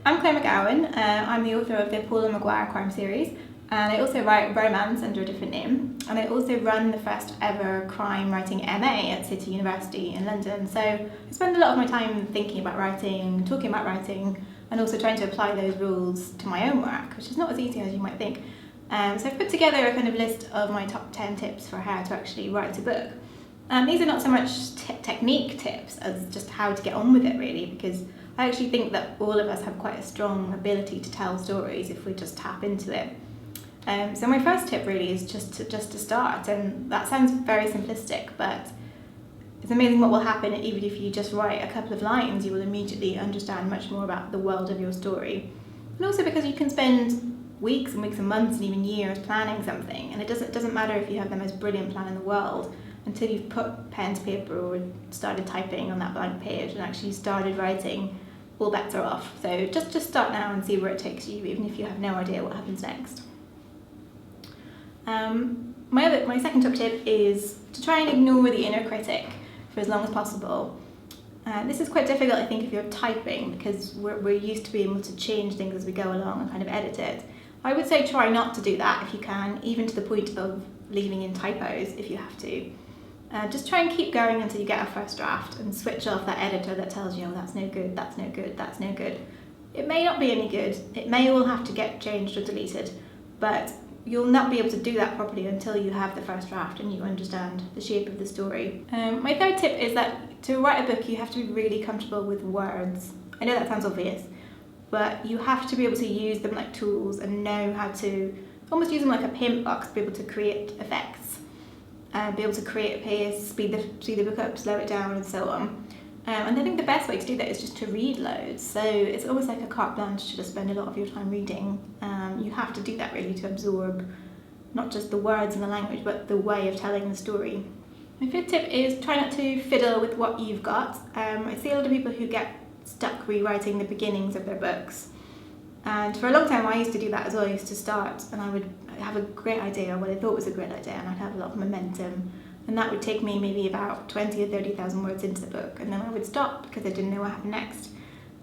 I'm Paula Maguire. I'm the author of the Paula Maguire crime series, and I also write romance under a different name, and I also run the first ever crime writing MA at City University in London. So I spend a lot of my time thinking about writing, talking about writing, and also trying to apply those rules to my own work, which is not as easy as you might think. So I've put together a kind of list of my top 10 tips for how to actually write a book. These are not so much technique tips as just how to get on with it, really, because I actually think that all of us have quite a strong ability to tell stories if we just tap into it. So my first tip really is just to start, and that sounds very simplistic, but it's amazing what will happen even if you just write a couple of lines. You will immediately understand much more about the world of your story. And also because you can spend weeks and weeks and months and even years planning something, and it doesn't matter if you have the most brilliant plan in the world until you've put pen to paper or started typing on that blank page and actually started writing. All bets are off. So just start now and see where it takes you, even if you have no idea what happens next. My second top tip is to try and ignore the inner critic for as long as possible. This is quite difficult, I think, if you're typing, because we're used to being able to change things as we go along and kind of edit it. I would say try not to do that if you can, even to the point of leaving in typos if you have to. Just try and keep going until you get a first draft and switch off that editor that tells you, oh, that's no good, that's no good, that's no good. It may not be any good, it may all have to get changed or deleted, but you'll not be able to do that properly until you have the first draft and you understand the shape of the story. My third tip is that to write a book you have to be really comfortable with words. I know that sounds obvious, but you have to be able to use them like tools and know how to almost use them like a paint box to be able to create effects. Be able to create a pace, speed the book up, slow it down, and so on. And I think the best way to do that is just to read loads. So it's almost like a carte blanche to just spend a lot of your time reading. You have to do that really to absorb not just the words and the language, but the way of telling the story. My fifth tip is try not to fiddle with what you've got. I see a lot of people who get stuck rewriting the beginnings of their books. And for a long time I used to do that as well. I used to start and I would have a great idea, what I thought was a great idea, and I'd have a lot of momentum, and that would take me maybe about 20 or 30,000 words into the book, and then I would stop because I didn't know what happened next,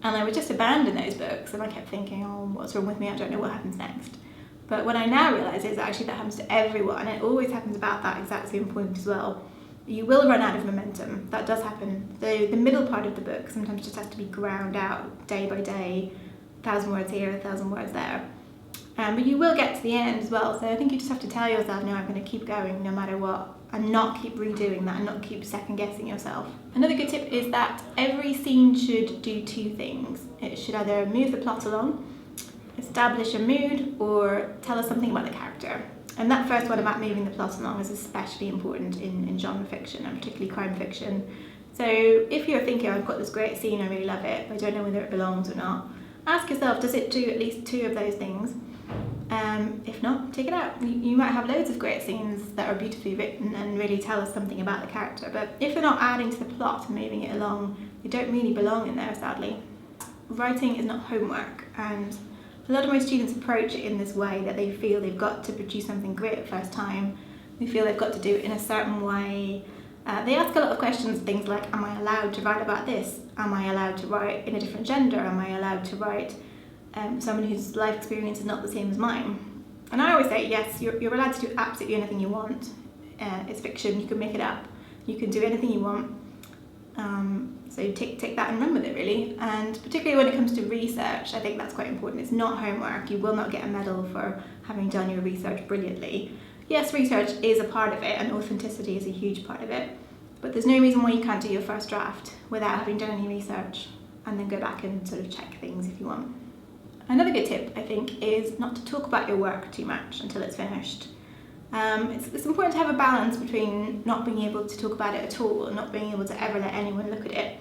and I would just abandon those books, and I kept thinking, oh, what's wrong with me, I don't know what happens next. But what I now realise is actually that happens to everyone, and it always happens about that exact same point as well. You will run out of momentum, that does happen. The middle part of the book sometimes just has to be ground out day by day, 1,000 words here, 1,000 words there. But you will get to the end as well, so I think you just have to tell yourself, no, I'm going to keep going no matter what, and not keep redoing that and not keep second guessing yourself. Another good tip is that every scene should do two things. It should either move the plot along, establish a mood, or tell us something about the character. And that first one about moving the plot along is especially important in genre fiction, and particularly crime fiction. So if you're thinking, I've got this great scene, I really love it, but I don't know whether it belongs or not, ask yourself, does it do at least two of those things? If not, take it out. You might have loads of great scenes that are beautifully written and really tell us something about the character, but if they're not adding to the plot and moving it along, they don't really belong in there, sadly. Writing is not homework, and a lot of my students approach it in this way, that they feel they've got to produce something great the first time. They feel they've got to do it in a certain way. They ask a lot of questions, things like, am I allowed to write about this? Am I allowed to write in a different gender? Am I allowed to write someone whose life experience is not the same as mine? And I always say, yes, you're allowed to do absolutely anything you want. It's fiction, you can make it up, you can do anything you want. So take that and run with it, really. And particularly when it comes to research, I think that's quite important. It's not homework. You will not get a medal for having done your research brilliantly. Yes, research is a part of it, and authenticity is a huge part of it, but there's no reason why you can't do your first draft without having done any research, and then go back and sort of check things if you want. Another good tip, I think, is not to talk about your work too much until it's finished. It's important to have a balance between not being able to talk about it at all and not being able to ever let anyone look at it,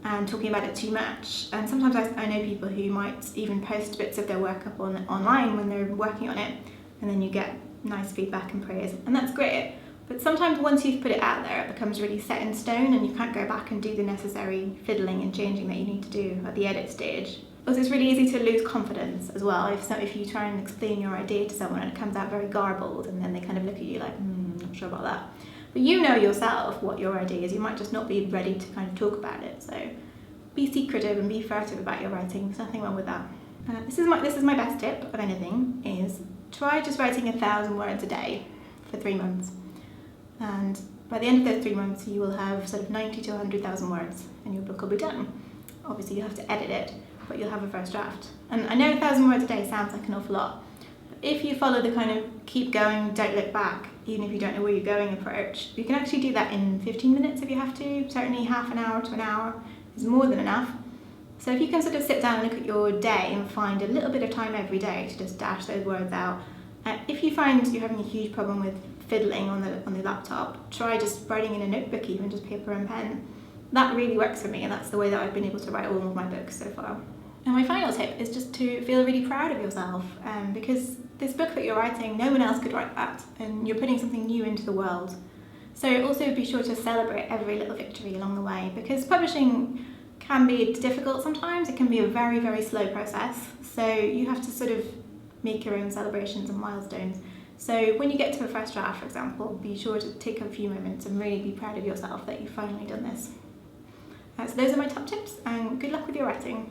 and talking about it too much. And sometimes I know people who might even post bits of their work up online when they're working on it, and then you get nice feedback and praise, and that's great. But sometimes once you've put it out there, it becomes really set in stone, and you can't go back and do the necessary fiddling and changing that you need to do at the edit stage. Also, it's really easy to lose confidence as well. If you try and explain your idea to someone and it comes out very garbled, and then they kind of look at you like, not sure about that. But you know yourself what your idea is. You might just not be ready to kind of talk about it. So be secretive and be furtive about your writing. There's nothing wrong with that. This is my best tip of anything, is try just writing 1,000 words a day for 3 months. And by the end of those 3 months, you will have sort of 90 to 100,000 words and your book will be done. Obviously you have to edit it, but you'll have a first draft. And I know 1,000 words a day sounds like an awful lot, but if you follow the kind of keep going, don't look back, even if you don't know where you're going approach, you can actually do that in 15 minutes if you have to. Certainly half an hour to an hour is more than enough. So if you can sort of sit down and look at your day and find a little bit of time every day to just dash those words out. If you find you're having a huge problem with fiddling on the laptop, try just writing in a notebook, even just paper and pen. That really works for me, and that's the way that I've been able to write all of my books so far. And my final tip is just to feel really proud of yourself, because this book that you're writing, no one else could write that, and you're putting something new into the world. So also be sure to celebrate every little victory along the way, because publishing can be difficult sometimes. It can be a very, very slow process. So you have to sort of make your own celebrations and milestones. So when you get to a first draft, for example, be sure to take a few moments and really be proud of yourself that you've finally done this. So those are my top tips, and good luck with your writing.